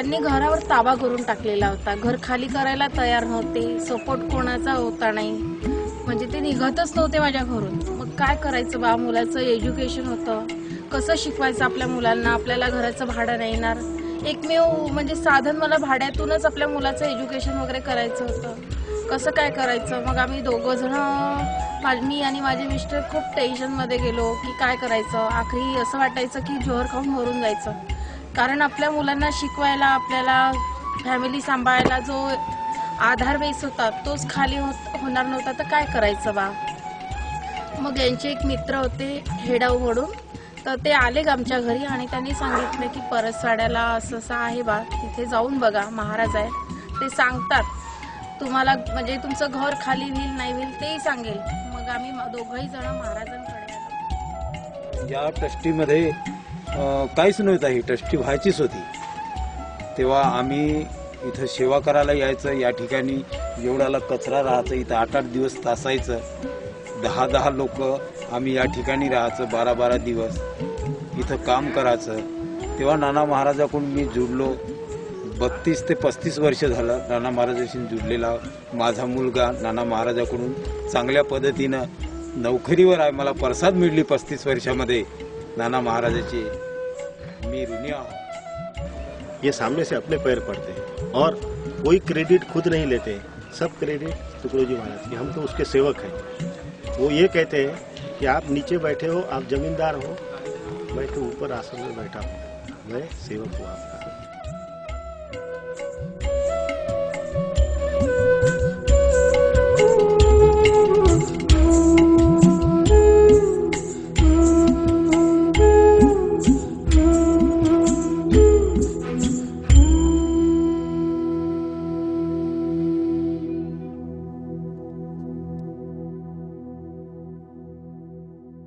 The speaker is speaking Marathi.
त्यांनी घरावर ताबा करून टाकलेला होता. घर खाली करायला तयार नव्हते, सपोर्ट कोणाचा होता नाही, म्हणजे ते निघतच नव्हते माझ्या घरून. मग काय करायचं बा, मुलाचं एज्युकेशन होतं, कसं शिकवायचं आपल्या मुलांना, आपल्याला घराचं भाडं नाही येणार. एकमेव म्हणजे साधन मला भाड्यातूनच आपल्या मुलाचं एज्युकेशन वगैरे करायचं होतं. कसं काय करायचं. मग आम्ही दोघं जण, मी आणि माझे मिस्टर खूप टेन्शनमध्ये गेलो की काय करायचं. आखरी असं वाटायचं की जोहर खाऊन मरून जायचं, कारण आपल्या मुलांना शिकवायला, आपल्याला फॅमिली सांभाळायला जो आधार बेस होता तोच खाली होणार नव्हता, तर काय करायचं बा. मग यांचे एक मित्र होते हेडावकडून, तर ते आले आमच्या घरी आणि त्यांनी सांगितलं की परसवाड्याला असं असं आहे बा, तिथे जाऊन बघा, महाराज आहे, ते सांगतात तुम्हाला, म्हणजे तुमचं घर खाली होईल नाही होईल तेही सांगेल. मग आम्ही दोघंही जण महाराजांकडे आलो. या ट्रस्टीमध्ये काहीच नव्हतं, ही ट्रस्टी व्हायचीच होती. तेव्हा आम्ही इथं सेवा करायला यायचं. या ठिकाणी एवढाला कचरा राहायचं, इथं 8-8 दिवस तासायचं. 10-10 लोक आम्ही या ठिकाणी राहायचं, 12-12 दिवस इथं काम करायचं. तेव्हा नाना महाराजाकडून मी जुडलो. 32 ते 35 वर्ष झालं नाना महाराजाशी जुडलेला. माझा मुलगा नाना महाराजाकडून चांगल्या पद्धतीनं नोकरीवर आहे. मला प्रसाद मिळली 35 वर्षामध्ये नाना महाराजाची. मी ऋणी आहो. ये सामने से अपने पैर पड़ते हैं और कोई क्रेडिट खुद नहीं लेते, सब क्रेडिट तुकडोजी महाराज की. हम तो उसके सेवक हैं. वो ये कहते हैं कि आप नीचे बैठे हो, आप जमींदार हो, मैं तो ऊपर आसन में बैठा हूँ, मैं सेवक हूँ आपका.